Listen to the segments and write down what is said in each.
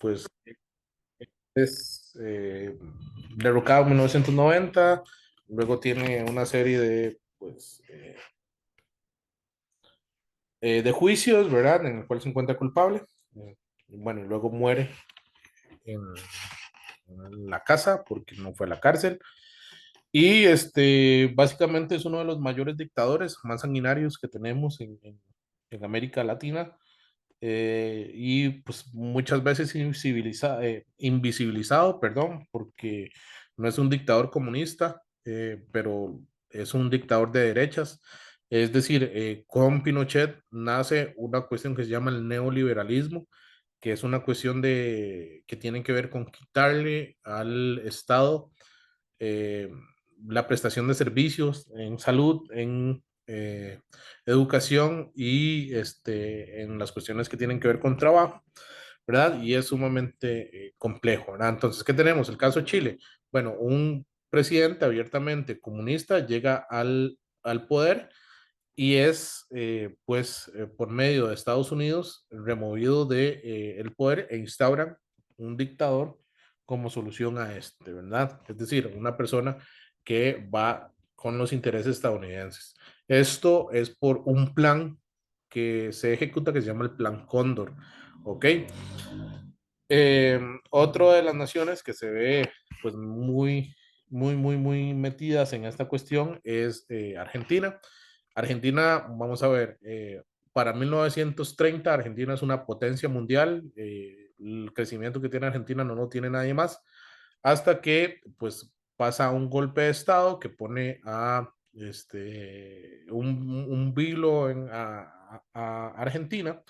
pues es derrocado en 1990, luego tiene una serie de, pues, de juicios, ¿verdad? En el cual se encuentra culpable. Y bueno, y luego muere en, en la casa porque no fue a la cárcel. Y básicamente es uno de los mayores dictadores más sanguinarios que tenemos en América Latina. Y pues muchas veces invisibilizado, perdón, porque no es un dictador comunista, pero es un dictador de derechas. Es decir, con Pinochet nace una cuestión que se llama el neoliberalismo, que es una cuestión que tiene que ver con quitarle al Estado eh, la prestación de servicios en salud, en educación y en las cuestiones que tienen que ver con trabajo, ¿verdad? Y es sumamente complejo, ¿verdad? Entonces, ¿qué tenemos? El caso de Chile. Bueno, un presidente abiertamente comunista llega al poder y es, por medio de Estados Unidos, removido de, el poder e instauran un dictador como solución a ¿verdad? Es decir, una persona que va con los intereses estadounidenses. Esto es por un plan que se ejecuta que se llama el Plan Cóndor, ¿ok? Otro de las naciones que se ve pues muy metidas en esta cuestión es Argentina. Argentina, vamos a ver, para 1930 Argentina es una potencia mundial, el crecimiento que tiene Argentina no lo tiene nadie más, hasta que pues pasa un golpe de estado que pone a un vilo a Argentina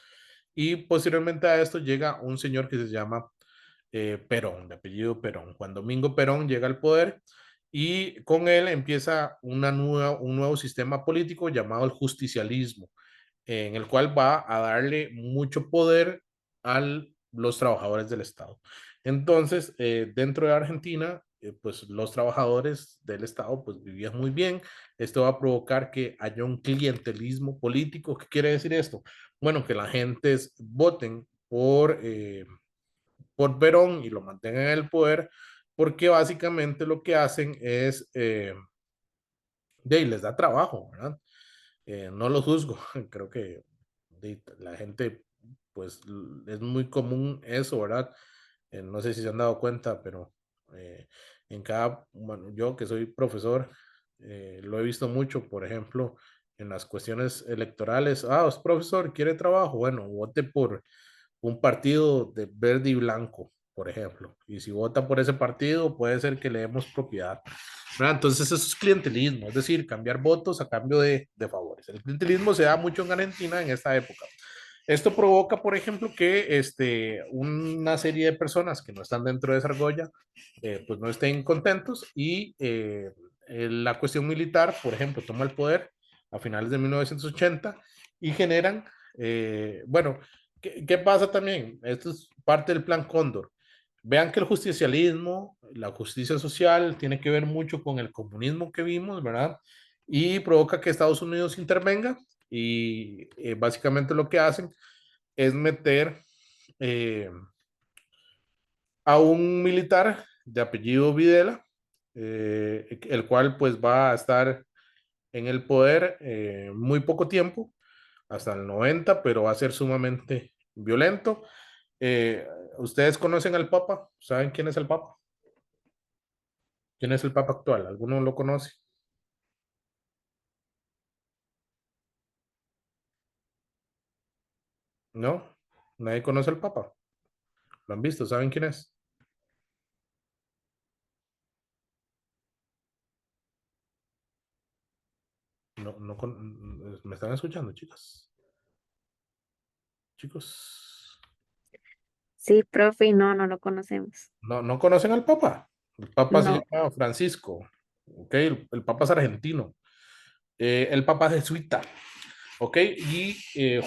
y posteriormente a esto llega un señor que se llama Perón, de apellido Perón. Juan Domingo Perón llega al poder y con él empieza un nuevo sistema político llamado el justicialismo, en el cual va a darle mucho poder a los trabajadores del Estado. Entonces, dentro de Argentina, pues los trabajadores del Estado pues vivían muy bien. Esto va a provocar que haya un clientelismo político. ¿Qué quiere decir esto? Bueno, que la gente voten por Perón y lo mantengan en el poder, porque básicamente lo que hacen es, les da trabajo, ¿verdad? No lo juzgo, creo que la gente, pues es muy común eso, ¿verdad? No sé si se han dado cuenta, pero eh, bueno, yo que soy profesor, lo he visto mucho, por ejemplo, en las cuestiones electorales. Ah, es profesor, quiere trabajo, bueno, vote por un partido de verde y blanco, por ejemplo. Y si vota por ese partido, puede ser que le demos propiedad. ¿Verdad? Entonces eso es clientelismo, es decir, cambiar votos a cambio de favores. El clientelismo se da mucho en Argentina en esta época. Esto provoca, por ejemplo, que una serie de personas que no están dentro de esa argolla, pues no estén contentos y la cuestión militar, por ejemplo, toma el poder a finales de 1980 y generan, bueno, ¿qué pasa también? Esto es parte del Plan Cóndor. Vean que el justicialismo, la justicia social, tiene que ver mucho con el comunismo que vimos, ¿verdad? Y provoca que Estados Unidos intervenga y básicamente lo que hacen es meter eh, a un militar de apellido Videla, el cual pues va a estar en el poder muy poco tiempo, hasta el 90, pero va a ser sumamente violento. Eh, ¿Ustedes conocen al Papa? ¿Saben quién es el Papa? ¿Quién es el Papa actual? ¿Alguno lo conoce? ¿No? ¿Nadie conoce al Papa? ¿Lo han visto? ¿Saben quién es? No, no ¿me están escuchando, chicas? Chicos, Sí, profe, y no, no lo conocemos. no conocen al Papa. El Papa se No, llama Francisco, ¿ok? El Papa es argentino. El Papa es jesuita, ¿ok? Y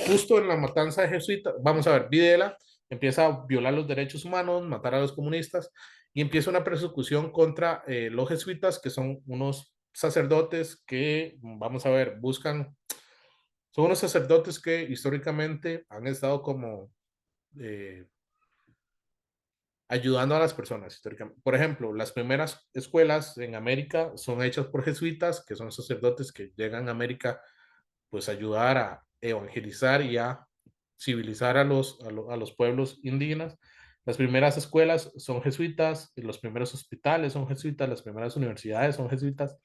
justo en la matanza de jesuitas, vamos a ver, Videla empieza a violar los derechos humanos, matar a los comunistas y empieza una persecución contra los jesuitas, que son unos sacerdotes que, vamos a ver, son unos sacerdotes que históricamente han estado como eh, ayudando a las personas históricamente. Por ejemplo, las primeras escuelas en América son hechas por jesuitas, que son sacerdotes que llegan a América pues ayudar a evangelizar y a civilizar a los pueblos indígenas. Las primeras escuelas son jesuitas, los primeros hospitales son jesuitas, las primeras universidades son jesuitas.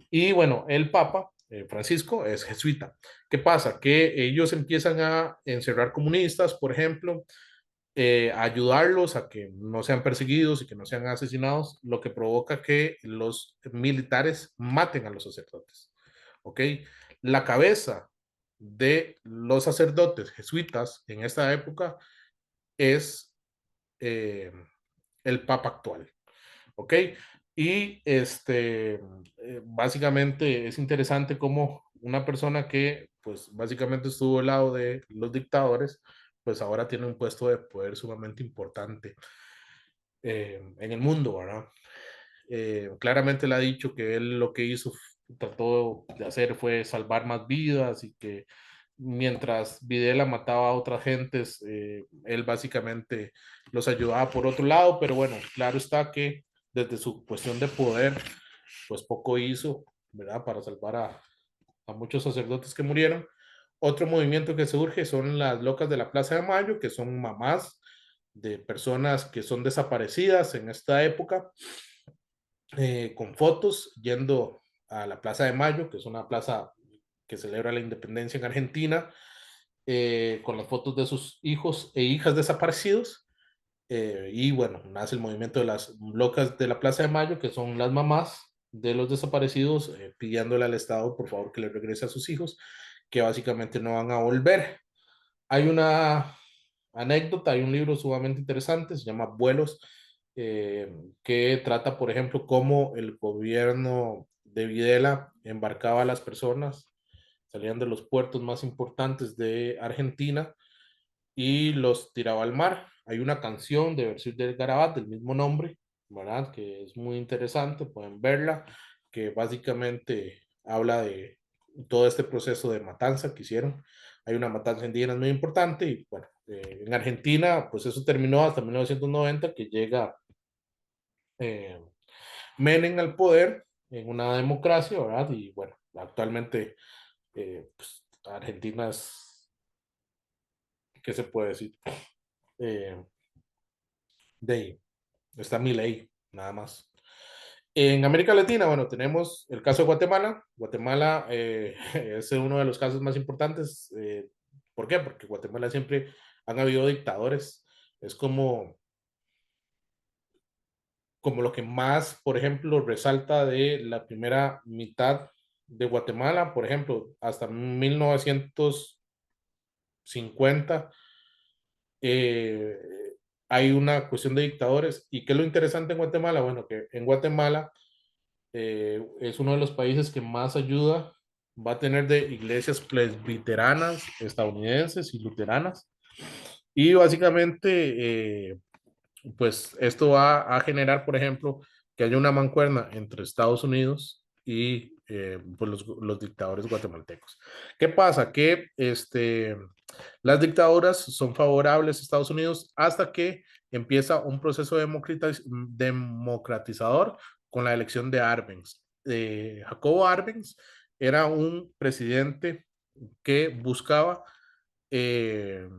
Y bueno, el Papa Francisco es jesuita. ¿Qué pasa? Que ellos empiezan a encerrar comunistas, por ejemplo, ayudarlos a que no sean perseguidos y que no sean asesinados, lo que provoca que los militares maten a los sacerdotes. ¿Ok? La cabeza de los sacerdotes jesuitas en esta época es el Papa actual. ¿Ok? Y básicamente es interesante cómo una persona que pues básicamente estuvo al lado de los dictadores, pues ahora tiene un puesto de poder sumamente importante en el mundo, ¿verdad? Claramente le ha dicho que él lo que hizo, trató de hacer fue salvar más vidas y que mientras Videla mataba a otras gentes, él básicamente los ayudaba por otro lado, pero bueno, claro está que desde su cuestión de poder, pues poco hizo, ¿verdad? Para salvar a muchos sacerdotes que murieron. Otro movimiento que surge son las locas de la Plaza de Mayo, que son mamás de personas que son desaparecidas en esta época, con fotos yendo a la Plaza de Mayo, que es una plaza que celebra la independencia en Argentina, con las fotos de sus hijos e hijas desaparecidos. Y bueno, nace el movimiento de las locas de la Plaza de Mayo, que son las mamás de los desaparecidos, pidiéndole al Estado, por favor, que le regrese a sus hijos, que básicamente no van a volver. Hay una anécdota, hay un libro sumamente interesante, se llama Vuelos, que trata, por ejemplo, cómo el gobierno de Videla embarcaba a las personas, salían de los puertos más importantes de Argentina y los tiraba al mar. Hay una canción de Versos del Garabat del mismo nombre, ¿verdad? Que es muy interesante, pueden verla, que básicamente habla de todo este proceso de matanza que hicieron. Hay una matanza indígena muy importante y bueno, en Argentina, pues eso terminó hasta 1990, que llega eh, Menem al poder en una democracia, ¿verdad? Y bueno, actualmente pues, Argentina es, ¿qué se puede decir? Eh, de está mi ley, nada más. En América Latina, bueno, tenemos el caso de Guatemala. Guatemala es uno de los casos más importantes. ¿Por qué? Porque Guatemala siempre han habido dictadores. Es como lo que más, por ejemplo, resalta de la primera mitad de Guatemala, por ejemplo, hasta 1950, eh, hay una cuestión de dictadores. ¿Y qué es lo interesante en Guatemala? Bueno, que en Guatemala es uno de los países que más ayuda va a tener de iglesias presbiteranas estadounidenses y luteranas. Y básicamente, pues esto va a generar, por ejemplo, que haya una mancuerna entre Estados Unidos y pues los dictadores guatemaltecos. ¿Qué pasa? Que las dictaduras son favorables a Estados Unidos hasta que empieza un proceso democratizador con la elección de Arbenz. Jacobo Arbenz era un presidente que buscaba eh,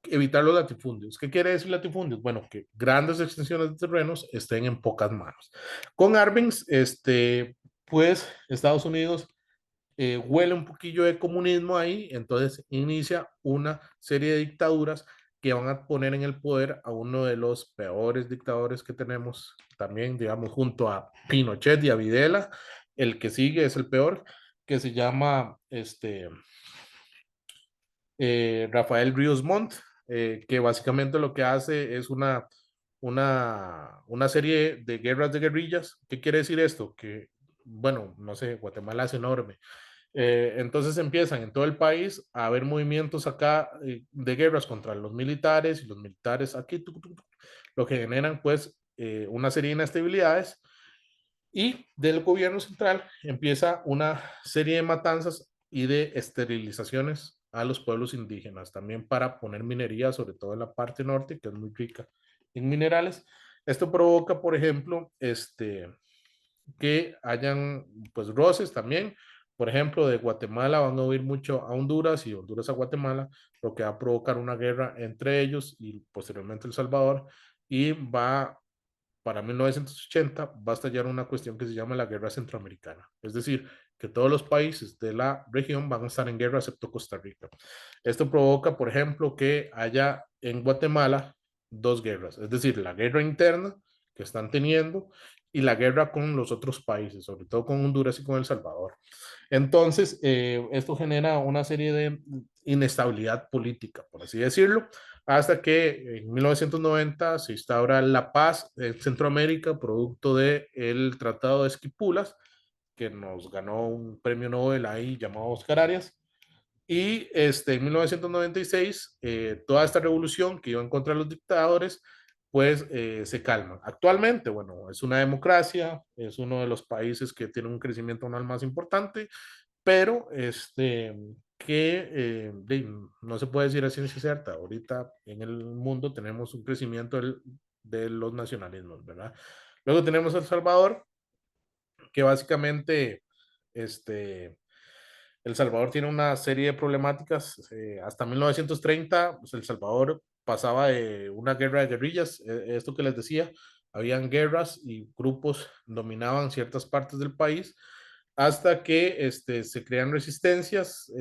evitar los latifundios. ¿Qué quiere decir latifundios? Bueno, que grandes extensiones de terrenos estén en pocas manos. Con Arbenz, pues Estados Unidos huele un poquillo de comunismo ahí, entonces inicia una serie de dictaduras que van a poner en el poder a uno de los peores dictadores que tenemos también, digamos, junto a Pinochet y a Videla. El que sigue es el peor, que se llama Rafael Ríos Montt, que básicamente lo que hace es una serie de guerras de guerrillas. ¿Qué quiere decir esto? Que, bueno, no sé, Guatemala es enorme. Entonces empiezan en todo el país a haber movimientos acá de guerras contra los militares y los militares aquí, lo que generan pues una serie de inestabilidades y del gobierno central empieza una serie de matanzas y de esterilizaciones a los pueblos indígenas, también para poner minería, sobre todo en la parte norte, que es muy rica en minerales. Esto provoca, por ejemplo, que hayan pues roces también. Por ejemplo, de Guatemala van a huir mucho a Honduras y Honduras a Guatemala, lo que va a provocar una guerra entre ellos y posteriormente El Salvador. Y va, para 1980, va a estallar una cuestión que se llama la Guerra Centroamericana. Es decir, que todos los países de la región van a estar en guerra excepto Costa Rica. Esto provoca, por ejemplo, que haya en Guatemala dos guerras, es decir, la guerra interna que están teniendo y la guerra con los otros países, sobre todo con Honduras y con El Salvador. Entonces, esto genera una serie de inestabilidad política, por así decirlo, hasta que en 1990 se instaura la paz en Centroamérica, producto del Tratado de Esquipulas, que nos ganó un premio Nobel ahí llamado Oscar Arias. Y en 1996, toda esta revolución que iba en contra de los dictadores, pues se calma. Actualmente, bueno, es una democracia, es uno de los países que tiene un crecimiento anual más importante, pero que no se puede decir a ciencia cierta. Ahorita en el mundo tenemos un crecimiento de los nacionalismos, ¿verdad? Luego tenemos El Salvador, que básicamente este, El Salvador tiene una serie de problemáticas. Hasta 1930, pues El Salvador pasaba de una guerra de guerrillas, esto que les decía, habían guerras y grupos dominaban ciertas partes del país, hasta que se crean resistencias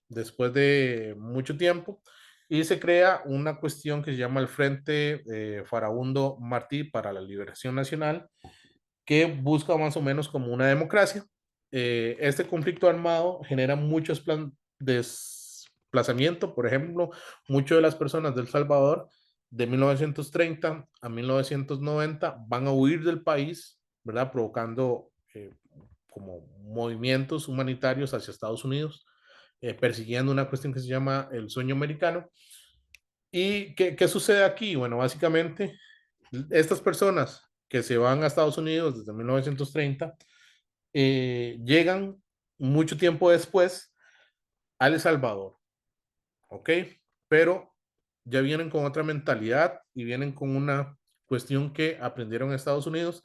después de mucho tiempo y se crea una cuestión que se llama el Frente Farabundo Martí para la Liberación Nacional, que busca más o menos como una democracia. Este conflicto armado genera muchos desplazamiento, por ejemplo, muchas de las personas del Salvador de 1930 a 1990 van a huir del país, ¿verdad? Provocando como movimientos humanitarios hacia Estados Unidos, persiguiendo una cuestión que se llama el sueño americano. ¿Y qué sucede aquí? Bueno, básicamente estas personas que se van a Estados Unidos desde 1930 llegan mucho tiempo después a El Salvador, ¿ok? Pero ya vienen con otra mentalidad y vienen con una cuestión que aprendieron en Estados Unidos,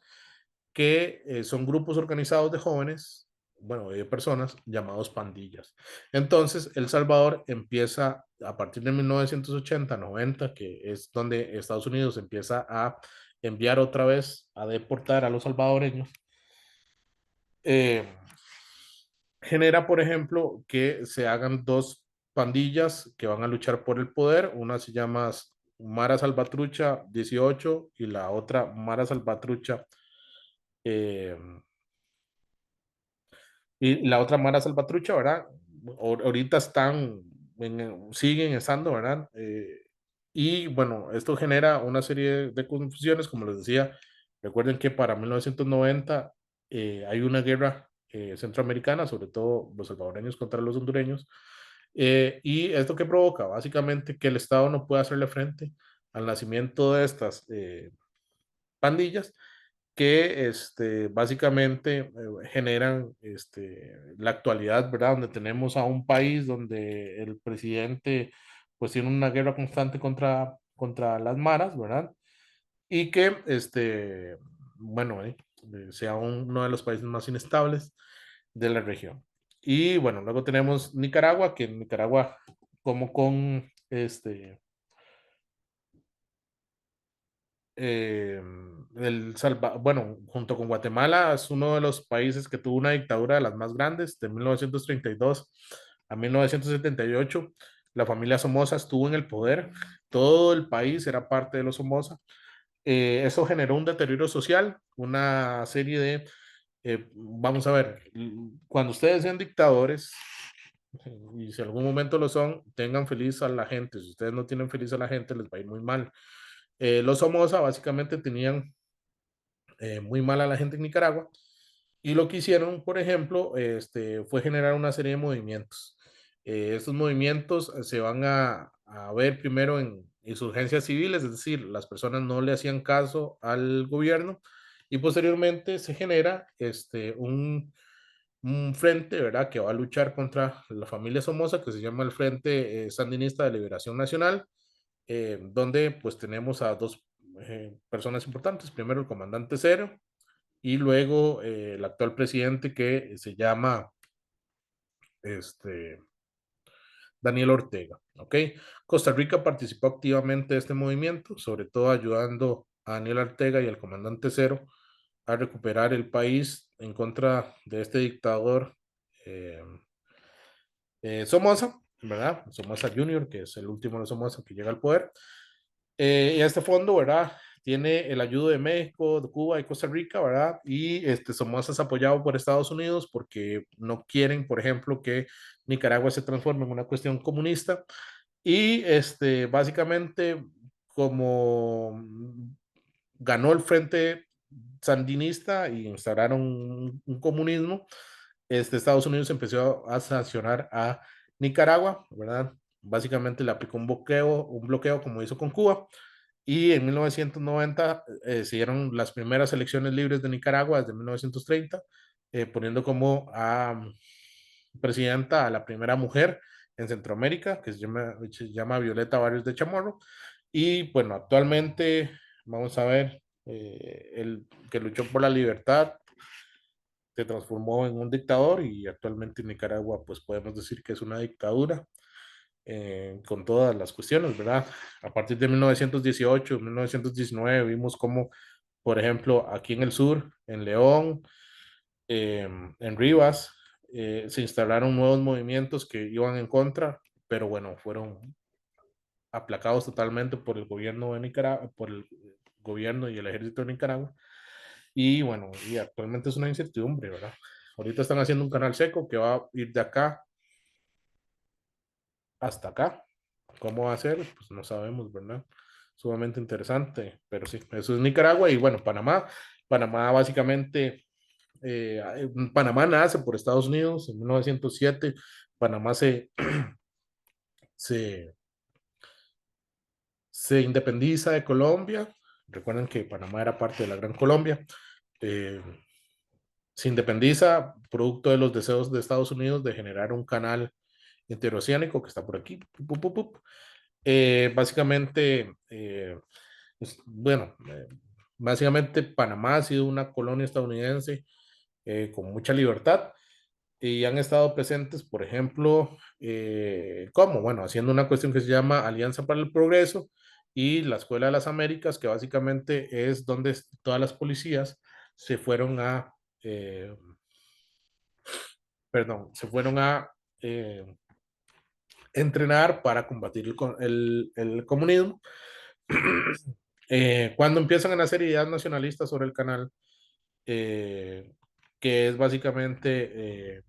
que son grupos organizados de jóvenes, bueno, de personas llamados pandillas. Entonces, El Salvador empieza a partir de 1980, 90, que es donde Estados Unidos empieza a enviar otra vez a deportar a los salvadoreños. Eh, Genera, por ejemplo, que se hagan dos pandillas que van a luchar por el poder. Una se llama Mara Salvatrucha 18 y la otra Mara Salvatrucha eh, y la otra Mara Salvatrucha, ¿verdad? Ahorita siguen estando, ¿verdad? Y bueno, esto genera una serie de confusiones, como les decía. Recuerden que para 1990 hay una guerra centroamericana, sobre todo los salvadoreños contra los hondureños. ¿Y esto qué provoca? Básicamente que el Estado no puede hacerle frente al nacimiento de estas pandillas que básicamente generan la actualidad, ¿verdad? Donde tenemos a un país donde el presidente pues tiene una guerra constante contra las maras, ¿verdad? Y que, bueno, sea uno de los países más inestables de la región. Y bueno, luego tenemos Nicaragua, que en Nicaragua, como con eh, bueno, junto con Guatemala, es uno de los países que tuvo una dictadura de las más grandes, de 1932 a 1978. La familia Somoza estuvo en el poder, todo el país era parte de los Somoza. Eso generó un deterioro social, una serie de, vamos a ver, cuando ustedes sean dictadores, y si algún momento lo son, tengan feliz a la gente. Si ustedes no tienen feliz a la gente, les va a ir muy mal. Los Somoza básicamente tenían muy mal a la gente en Nicaragua y lo que hicieron, por ejemplo, fue generar una serie de movimientos. Estos movimientos se van a ver primero en insurgencias civiles, es decir, las personas no le hacían caso al gobierno y posteriormente se genera un un frente, ¿verdad?, que va a luchar contra la familia Somoza, que se llama el Frente Sandinista de Liberación Nacional, donde pues tenemos a dos personas importantes, primero el comandante Cero y luego el actual presidente que se llama este, Daniel Ortega. ¿Ok? Costa Rica participó activamente de este movimiento, sobre todo ayudando a Daniel Ortega y al comandante Cero a recuperar el país en contra de este dictador eh, Somoza, ¿verdad? Somoza Junior, que es el último de Somoza que llega al poder. Y este fondo, ¿verdad? Tiene el ayudo de México, de Cuba y Costa Rica, ¿verdad? Y Somoza es apoyado por Estados Unidos porque no quieren, por ejemplo, que Nicaragua se transforme en una cuestión comunista. Y básicamente, como ganó el Frente Sandinista y instauraron un comunismo, Estados Unidos empezó a sancionar a Nicaragua, ¿verdad? Básicamente le aplicó un bloqueo como hizo con Cuba. Y en 1990 se dieron las primeras elecciones libres de Nicaragua desde 1930, poniendo como presidenta a la primera mujer en Centroamérica, que se llama Violeta Barrios de Chamorro. Y bueno, actualmente vamos a ver, el que luchó por la libertad se transformó en un dictador y actualmente en Nicaragua pues podemos decir que es una dictadura con todas las cuestiones, ¿verdad? A partir de 1918, 1919 vimos como, por ejemplo, aquí en el sur, en León, en Rivas, se instalaron nuevos movimientos que iban en contra, pero bueno, fueron aplacados totalmente por el gobierno de Nicaragua, por el gobierno y el ejército de Nicaragua. Y bueno, y actualmente es una incertidumbre, ¿verdad? Ahorita están haciendo un canal seco que va a ir de acá hasta acá. ¿Cómo va a ser? Pues no sabemos, ¿verdad? Sumamente interesante, pero sí, eso es Nicaragua y bueno, Panamá. Panamá básicamente, Panamá nace por Estados Unidos en 1907. Panamá se, se independiza de Colombia. Recuerden que Panamá era parte de la Gran Colombia. Eh, Se independiza producto de los deseos de Estados Unidos de generar un canal interoceánico que está por aquí. Pup, pup, pup. Básicamente, bueno, básicamente Panamá ha sido una colonia estadounidense con mucha libertad y han estado presentes, por ejemplo, ¿cómo? Bueno, haciendo una cuestión que se llama Alianza para el Progreso y la Escuela de las Américas, que básicamente es donde todas las policías se fueron eh, se fueron a eh, entrenar para combatir el comunismo. Cuando empiezan a nacer ideas nacionalistas sobre el canal, eh, que es básicamente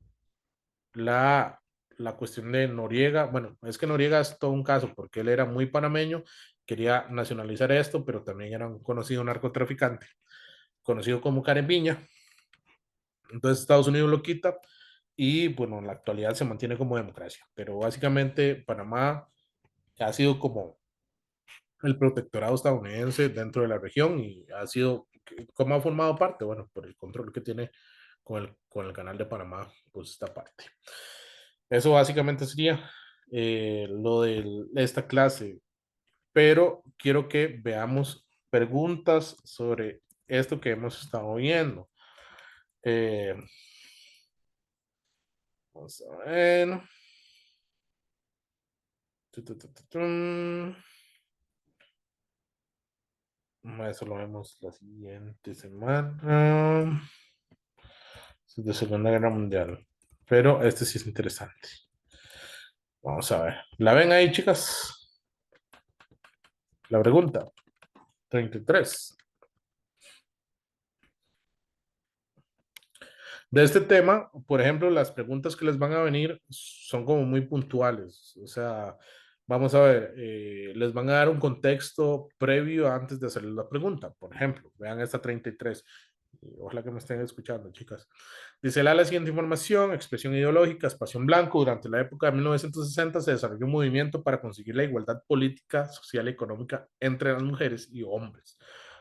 la, la cuestión de Noriega. Bueno, es que Noriega es todo un caso porque él era muy panameño, quería nacionalizar esto, pero también era un conocido narcotraficante, conocido como Karen Viña. Entonces Estados Unidos lo quita y bueno, en la actualidad se mantiene como democracia, pero básicamente Panamá ha sido como el protectorado estadounidense dentro de la región y ha sido, ¿cómo ha formado parte? Bueno, por el control que tiene con el canal de Panamá, pues esta parte. Eso básicamente sería lo de esta clase, pero quiero que veamos preguntas sobre esto que hemos estado viendo. Eh, Vamos a ver. Eso lo vemos la siguiente semana. Es de Segunda Guerra Mundial. Pero este sí es interesante. Vamos a ver. ¿La ven ahí, chicas? La pregunta. 33. De este tema, por ejemplo, las preguntas que les van a venir son como muy puntuales. O sea, vamos a ver, les van a dar un contexto previo antes de hacerles la pregunta. Por ejemplo, vean esta 33. Ojalá que me estén escuchando, chicas. Dice la siguiente información: expresión ideológica, espacio en blanco. Durante la época de 1960 se desarrolló un movimiento para conseguir la igualdad política, social y económica entre las mujeres y hombres.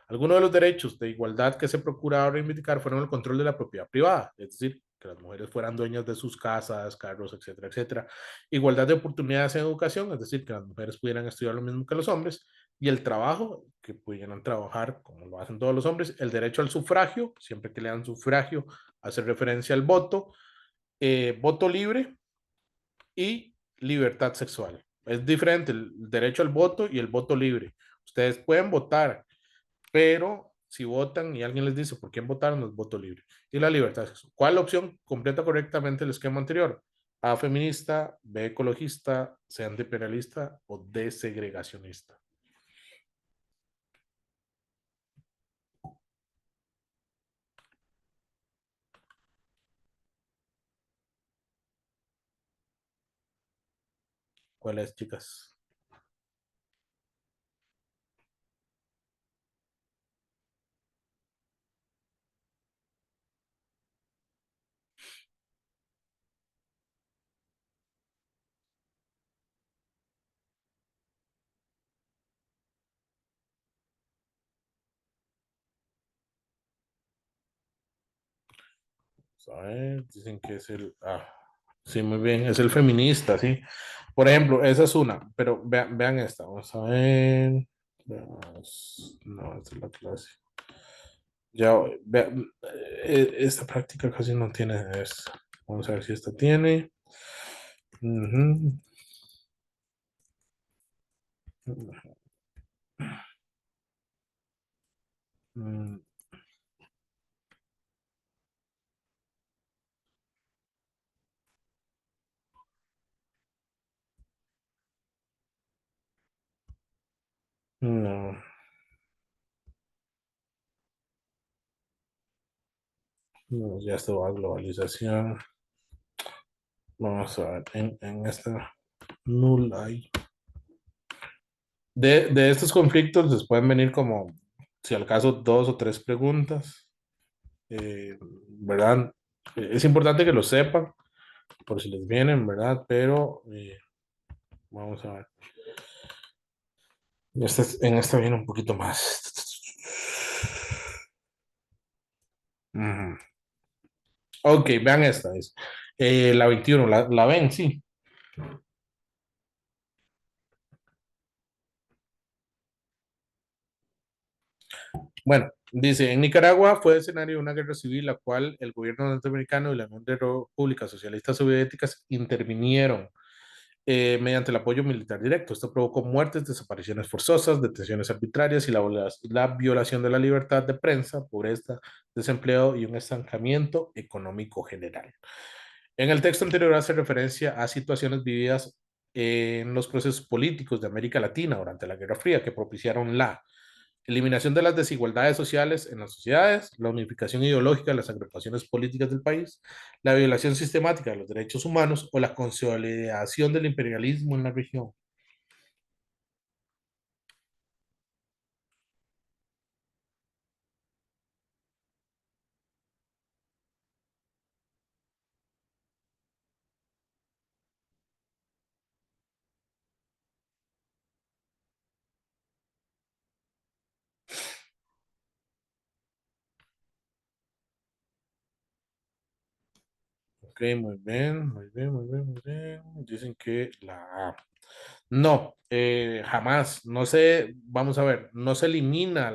Algunos de los derechos de igualdad que se procuraba reivindicar fueron el control de la propiedad privada, es decir, que las mujeres fueran dueñas de sus casas, carros, etcétera, etcétera. Igualdad de oportunidades en educación, es decir, que las mujeres pudieran estudiar lo mismo que los hombres, y el trabajo, que pudieran trabajar como lo hacen todos los hombres, el derecho al sufragio, siempre que le dan sufragio, hace referencia al voto, voto libre y libertad sexual. Es diferente el derecho al voto y el voto libre. Ustedes pueden votar, pero si votan y alguien les dice por quién votaron, no es voto libre. Y la libertad sexual. ¿Cuál opción completa correctamente el esquema anterior? A, feminista; B, ecologista; C, antiimperialista; o D, segregacionista. ¿Cuál es, chicas? A ver, dicen que es el... Ah, sí, muy bien, es el feminista, sí. Por ejemplo, esa es una, pero vean esta, vamos a ver. Veamos. No, esta es la clase. Ya, vean, esta práctica casi no tiene esto. Vamos a ver si esta tiene. Ujú. Mm, no, no, ya esto va a globalización. Vamos a ver, en esta nula hay. De estos conflictos les pueden venir como, si al caso, dos o tres preguntas, ¿verdad? Es importante que lo sepan por si les vienen, ¿verdad? Pero vamos a ver. En esta viene un poquito más. Ujú. Ok, vean esta. Es, la 21, la ven, sí. Bueno, dice, en Nicaragua fue escenario de una guerra civil, la cual el gobierno norteamericano y la Unión de Repúblicas Socialistas Soviéticas intervinieron mediante el apoyo militar directo. Esto provocó muertes, desapariciones forzosas, detenciones arbitrarias y la violación de la libertad de prensa, pobreza, desempleo y un estancamiento económico general. En el texto anterior hace referencia a situaciones vividas en los procesos políticos de América Latina durante la Guerra Fría que propiciaron la eliminación de las desigualdades sociales en las sociedades, la unificación ideológica de las agrupaciones políticas del país, la violación sistemática de los derechos humanos o la consolidación del imperialismo en la región. Ok, muy bien, muy bien, muy bien, muy bien. Dicen que la A. No, jamás. No se, vamos a ver, no se elimina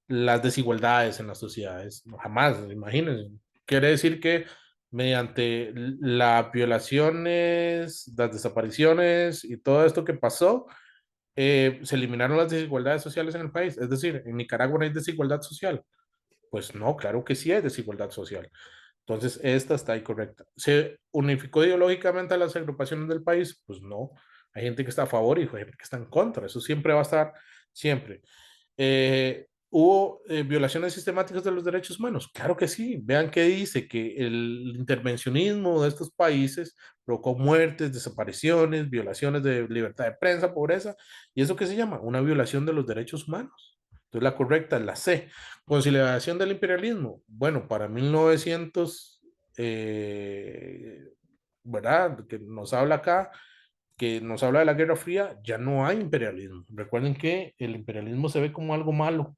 las desigualdades en las sociedades. No, jamás, imagínense. Quiere decir que mediante las violaciones, las desapariciones y todo esto que pasó, se eliminaron las desigualdades sociales en el país. Es decir, en Nicaragua no hay desigualdad social. Pues no, claro que sí hay desigualdad social. Entonces, esta está ahí correcta. ¿Se unificó ideológicamente a las agrupaciones del país? Pues no. Hay gente que está a favor y hay gente que está en contra. Eso siempre va a estar, siempre. ¿Hubo violaciones sistemáticas de los derechos humanos? Claro que sí. Vean que dice que el intervencionismo de estos países provocó muertes, desapariciones, violaciones de libertad de prensa, pobreza. ¿Y eso qué se llama? Una violación de los derechos humanos. Entonces la correcta es la C. Conciliación del imperialismo. Bueno, para 1900, ¿verdad? Que nos habla acá, que nos habla de la Guerra Fría, ya no hay imperialismo. Recuerden que el imperialismo se ve como algo malo,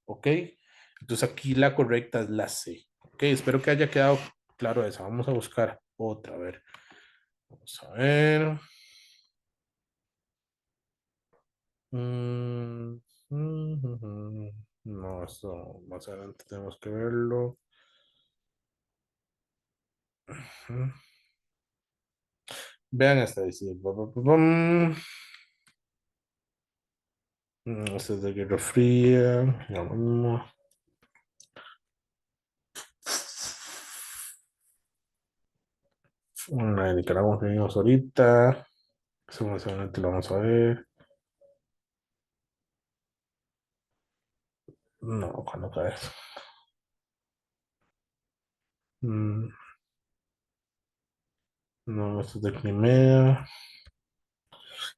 ¿ok? Entonces aquí la correcta es la C, ¿ok? Espero que haya quedado claro, esa. Vamos a buscar otra. A ver, vamos a ver. Mm, no, esto más adelante tenemos que verlo. Ujú. Vean esta, dice. Esta es de Guerra Fría. Ya vamos. Una de Nicaragua que vimos ahorita. Eso más adelante lo vamos a ver. No, cuando cae. Mm, no, esto es de Crimea.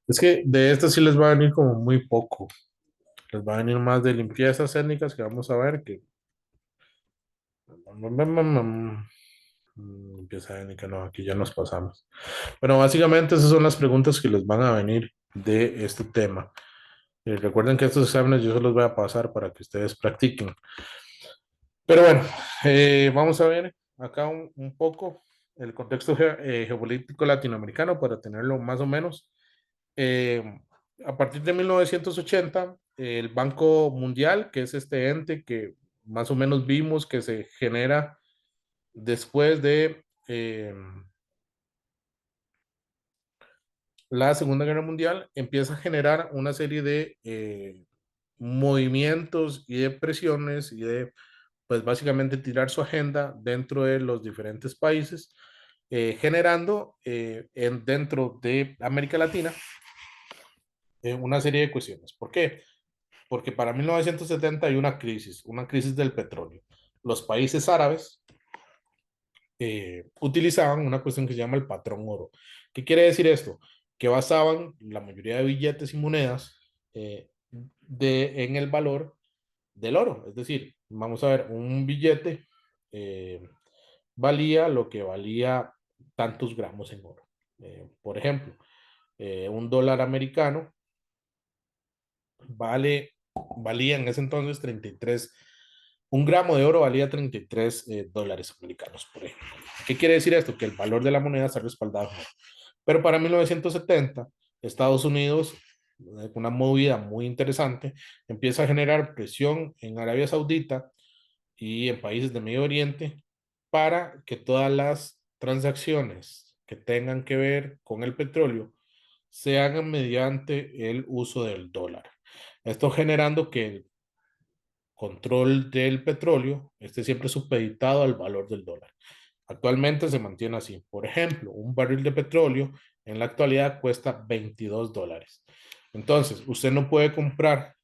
Es que de esto sí les va a venir como muy poco. Les va a venir más de limpiezas étnicas que vamos a ver que. Limpieza étnica, no, aquí ya nos pasamos. Bueno, básicamente esas son las preguntas que les van a venir de este tema. Recuerden que estos exámenes yo se los voy a pasar para que ustedes practiquen. Pero bueno, vamos a ver acá un poco el contexto geopolítico latinoamericano para tenerlo más o menos. Eh, a partir de 1980, el Banco Mundial, que es este ente que más o menos vimos que se genera después de la Segunda Guerra Mundial, empieza a generar una serie de movimientos y de presiones y de, pues básicamente tirar su agenda dentro de los diferentes países, generando dentro de América Latina una serie de cuestiones. ¿Por qué? Porque para 1970 hay una crisis del petróleo. Los países árabes utilizaban una cuestión que se llama el patrón oro. ¿Qué quiere decir esto? Que basaban la mayoría de billetes y monedas en el valor del oro. Es decir, vamos a ver, un billete eh, valía lo que valía tantos gramos en oro. Por ejemplo, un dólar americano valía en ese entonces 33, un gramo de oro valía 33 dólares americanos, por ejemplo. ¿Qué quiere decir esto? Que el valor de la moneda está respaldado en oro. Pero para 1970, Estados Unidos, una movida muy interesante, empieza a generar presión en Arabia Saudita y en países de Medio Oriente para que todas las transacciones que tengan que ver con el petróleo se hagan mediante el uso del dólar. Esto generando que el control del petróleo esté siempre supeditado al valor del dólar. Actualmente se mantiene así. Por ejemplo, un barril de petróleo en la actualidad cuesta $22. Entonces, usted no puede comprar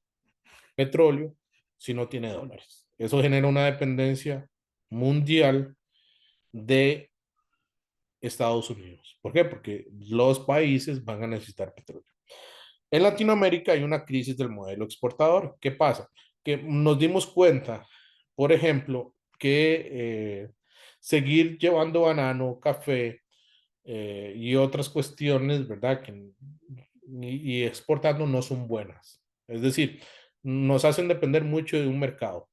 petróleo si no tiene dólares. Eso genera una dependencia mundial de Estados Unidos. ¿Por qué? Porque los países van a necesitar petróleo. En Latinoamérica hay una crisis del modelo exportador. ¿Qué pasa? Que nos dimos cuenta, por ejemplo, que seguir llevando banano, café y otras cuestiones, ¿verdad? Y exportando no son buenas. Es decir, nos hacen depender mucho de un mercado,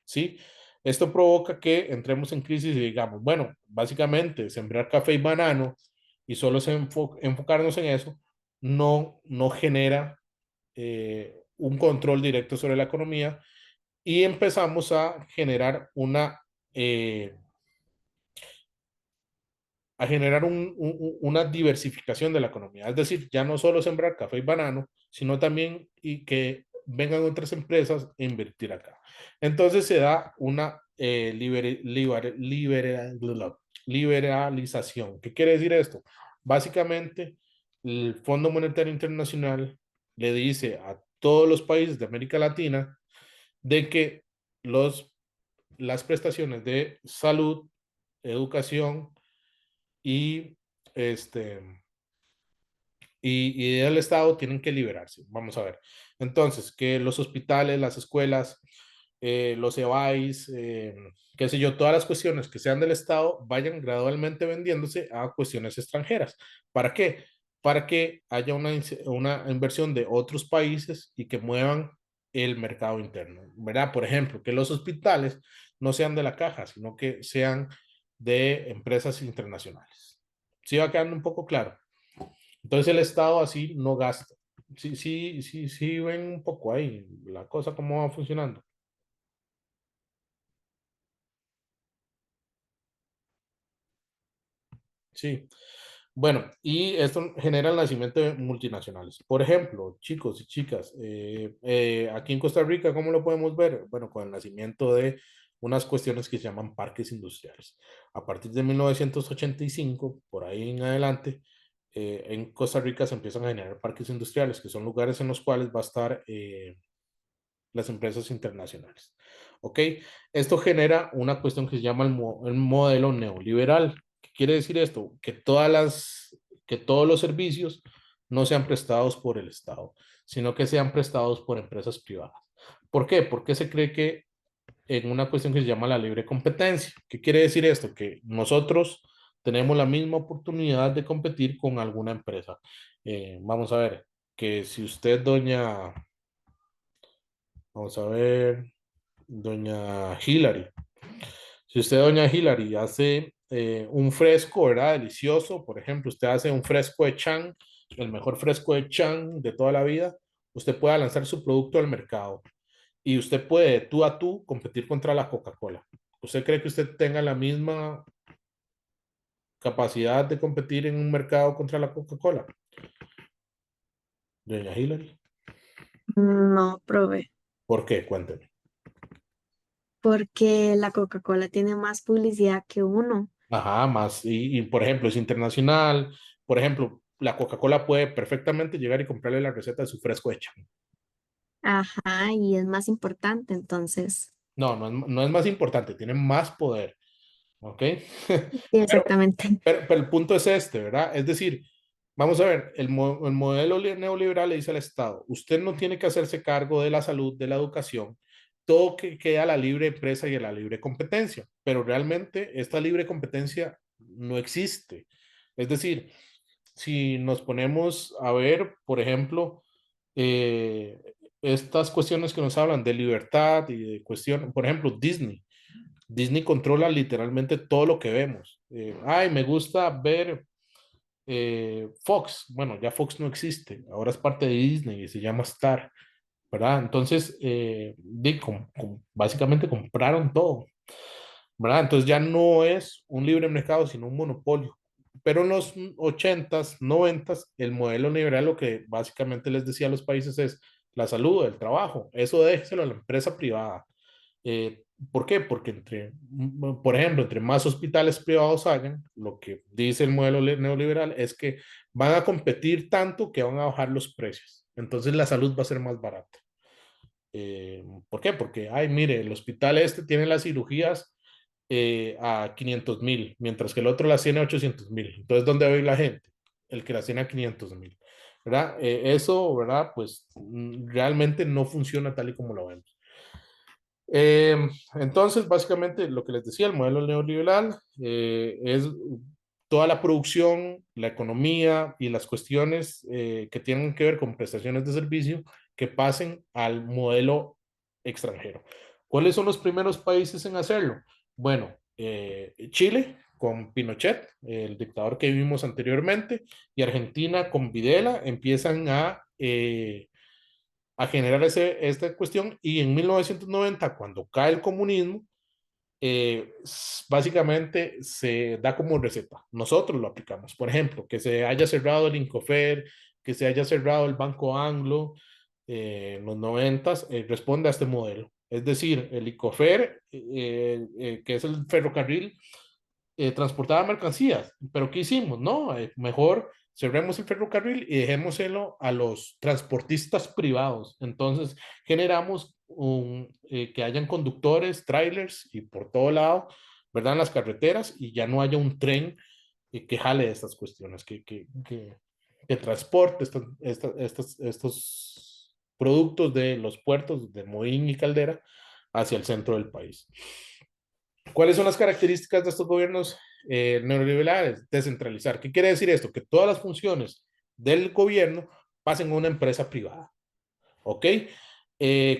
¿sí? Esto provoca que entremos en crisis y digamos, bueno, básicamente sembrar café y banano y solo enfocarnos en eso no genera un control directo sobre la economía y empezamos eh, a generar una diversificación de la economía. Es decir, ya no solo sembrar café y banano, sino también y que vengan otras empresas a invertir acá. Entonces se da una liberalización. ¿Qué quiere decir esto? Básicamente, el Fondo Monetario Internacional le dice a todos los países de América Latina de que los, las prestaciones de salud, educación y, este, y el Estado tienen que liberarse. Vamos a ver. Entonces, que los hospitales, las escuelas, los EBAIS, qué sé yo, todas las cuestiones que sean del Estado vayan gradualmente vendiéndose a cuestiones extranjeras. ¿Para qué? Para que haya una inversión de otros países y que muevan el mercado interno, ¿verdad? Por ejemplo, que los hospitales no sean de la caja, sino que sean de empresas internacionales. ¿Sí va quedando un poco claro? Entonces el Estado así no gasta. Sí, sí, sí, sí, ven un poco ahí la cosa cómo va funcionando. Sí. Bueno, y esto genera el nacimiento de multinacionales. Por ejemplo, chicos y chicas, aquí en Costa Rica, ¿cómo lo podemos ver? Bueno, con el nacimiento de unas cuestiones que se llaman parques industriales. A partir de 1985, por ahí en adelante, en Costa Rica se empiezan a generar parques industriales, que son lugares en los cuales va a estar las empresas internacionales. ¿Ok? Esto genera una cuestión que se llama el modelo neoliberal. ¿Qué quiere decir esto? Que todos los servicios no sean prestados por el Estado, sino que sean prestados por empresas privadas. ¿Por qué? Porque se cree que en una cuestión que se llama la libre competencia. ¿Qué quiere decir esto? Que nosotros tenemos la misma oportunidad de competir con alguna empresa. Vamos a ver, que si usted, vamos a ver, doña Hilary. Si usted, doña Hilary, hace un fresco, ¿verdad? Delicioso, por ejemplo, usted hace un fresco de Chan, el mejor fresco de Chan de toda la vida, usted puede lanzar su producto al mercado y usted puede tú a tú competir contra la Coca-Cola. ¿Usted cree que usted tenga la misma capacidad de competir en un mercado contra la Coca-Cola, doña Hilary? No, profe, ¿Por qué? Cuénteme. porque la Coca-Cola tiene más publicidad que uno. Ajá, más, por ejemplo, es internacional. Por ejemplo, la Coca-Cola puede perfectamente llegar y comprarle la receta de su fresco hecha. Ajá, y es más importante, entonces. No, no es más importante, tiene más poder, ¿ok? Sí, exactamente. Pero el punto es este, ¿verdad? Es decir, vamos a ver, el modelo neoliberal le dice al Estado, usted no tiene que hacerse cargo de la salud, de la educación, todo que queda a la libre empresa y a la libre competencia, pero realmente esta libre competencia no existe. Es decir, si nos ponemos a ver, por ejemplo, eh, estas cuestiones que nos hablan de libertad y de cuestión, por ejemplo, Disney. Disney controla literalmente todo lo que vemos. Ay, me gusta ver Fox. Bueno, ya Fox no existe, ahora es parte de Disney y se llama Star, ¿verdad? Entonces, básicamente compraron todo, ¿verdad? Entonces ya no es un libre mercado, sino un monopolio. Pero en los ochentas, noventas, el modelo liberal lo que básicamente les decía a los países es la salud, el trabajo, eso déjeselo a la empresa privada. ¿Por qué? Porque por ejemplo, entre más hospitales privados hayan, lo que dice el modelo neoliberal es que van a competir tanto que van a bajar los precios. Entonces la salud va a ser más barata. ¿Por qué? Porque, ay, mire, el hospital este tiene las cirugías a 500.000, mientras que el otro las tiene a 800.000. Entonces, ¿dónde va a ir la gente? El que las tiene a 500.000. ¿Verdad? Eso, ¿verdad? Pues realmente no funciona tal y como lo vemos. Entonces, básicamente, lo que les decía, el modelo neoliberal es toda la producción, la economía y las cuestiones que tienen que ver con prestaciones de servicio que pasen al modelo extranjero. ¿Cuáles son los primeros países en hacerlo? Bueno, Chile con Pinochet, el dictador que vivimos anteriormente, y Argentina con Videla empiezan a generar esta cuestión y en 1990, cuando cae el comunismo, básicamente se da como receta. Nosotros lo aplicamos. Por ejemplo, que se haya cerrado el Incofer, que se haya cerrado el Banco Anglo en los 90, responde a este modelo. Es decir, el Incofer, que es el ferrocarril, transportaba mercancías. Pero ¿qué hicimos? No, mejor cerremos el ferrocarril y dejémoselo a los transportistas privados. Entonces generamos que hayan conductores, trailers y por todo lado, ¿verdad? En las carreteras y ya no haya un tren que jale estas cuestiones, que transporte estos productos de los puertos de Moín y Caldera hacia el centro del país. ¿Cuáles son las características de estos gobiernos neoliberales? Descentralizar. ¿Qué quiere decir esto? Que todas las funciones del gobierno pasen a una empresa privada. ¿Ok?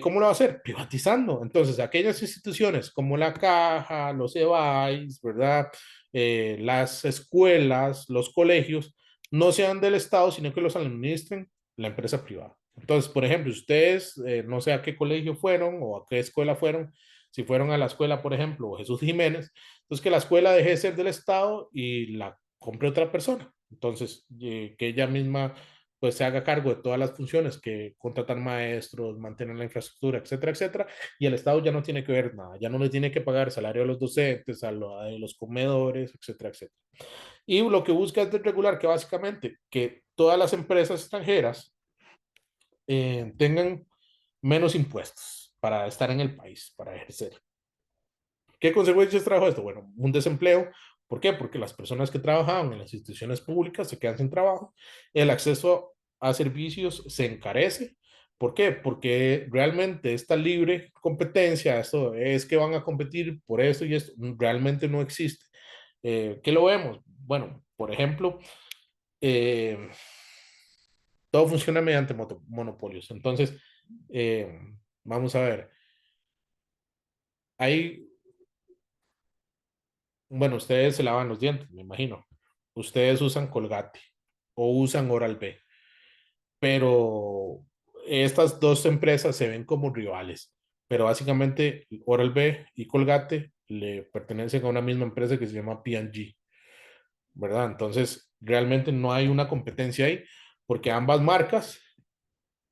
¿Cómo lo va a hacer? Privatizando. Entonces, aquellas instituciones como la Caja, los EBAIS, ¿verdad? Las escuelas, los colegios, no sean del Estado, sino que los administren la empresa privada. Entonces, por ejemplo, ustedes, no sé a qué colegio fueron o a qué escuela fueron, si fueron a la escuela, por ejemplo, Jesús Jiménez, entonces que la escuela deje de ser del Estado y la compre otra persona. Entonces, que ella misma pues se haga cargo de todas las funciones que contratar maestros, mantener la infraestructura, etcétera, etcétera, y el Estado ya no tiene que ver nada, ya no le tiene que pagar salario a los docentes, a los comedores, etcétera, etcétera. Y lo que busca es regular que básicamente que todas las empresas extranjeras tengan menos impuestos para estar en el país, para ejercer. ¿Qué consecuencias trajo esto? Bueno, un desempleo. ¿Por qué? Porque las personas que trabajaban en las instituciones públicas se quedan sin trabajo, el acceso a servicios se encarece. ¿Por qué? Porque realmente esta libre competencia, esto es que van a competir por esto y esto, realmente no existe. ¿Qué lo vemos? Bueno, por ejemplo, eh, todo funciona mediante monopolios. Entonces, eh, vamos a ver, hay bueno, ustedes se lavan los dientes, me imagino. Ustedes usan Colgate o usan Oral-B, pero estas dos empresas se ven como rivales. Pero básicamente Oral-B y Colgate le pertenecen a una misma empresa que se llama P&G, ¿verdad? Entonces, realmente no hay una competencia ahí, porque ambas marcas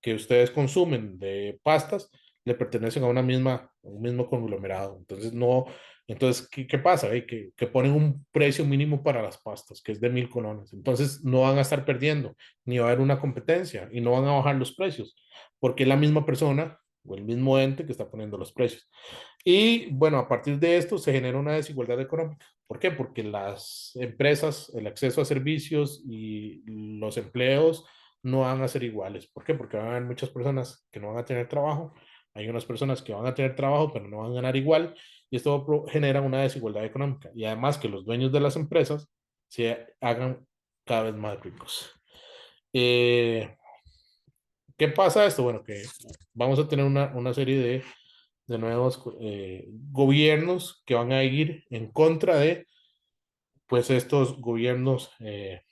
que ustedes consumen de pastas le pertenecen a una misma, a un mismo conglomerado. Entonces, no, entonces, ¿qué pasa? Que ponen un precio mínimo para las pastas, que es de 1.000 colones. Entonces, no van a estar perdiendo, ni va a haber una competencia y no van a bajar los precios, porque es la misma persona o el mismo ente que está poniendo los precios. Y bueno, a partir de esto se genera una desigualdad económica. ¿Por qué? Porque las empresas, el acceso a servicios y los empleos no van a ser iguales. ¿Por qué? Porque van a haber muchas personas que no van a tener trabajo, hay unas personas que van a tener trabajo pero no van a ganar igual y esto genera una desigualdad económica y además que los dueños de las empresas se hagan cada vez más ricos. Eh, ¿Qué pasa esto? Bueno, que vamos a tener una serie de nuevos gobiernos que van a ir en contra de pues estos gobiernos eh,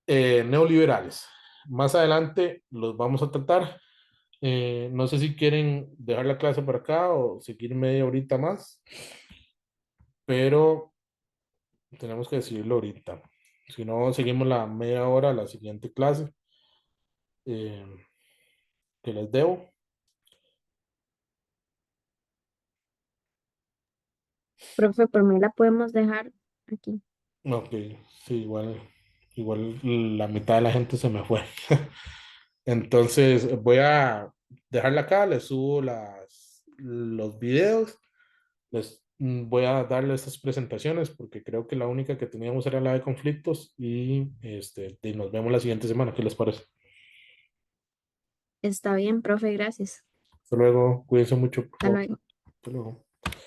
neoliberales. Más adelante los vamos a tratar. No sé si quieren dejar la clase por acá o seguir media horita más, pero tenemos que decidirlo ahorita. Si no, seguimos la media hora, la siguiente clase eh, que les debo. Profe, por mí la podemos dejar aquí. Ok, sí, igual la mitad de la gente se me fue. Entonces voy a dejarla acá, les subo los videos, les voy a darle estas presentaciones porque creo que la única que teníamos era la de conflictos y nos vemos la siguiente semana. ¿Qué les parece? Está bien, profe, gracias. Hasta luego, cuídense mucho, por Hasta favor. luego. Hasta luego.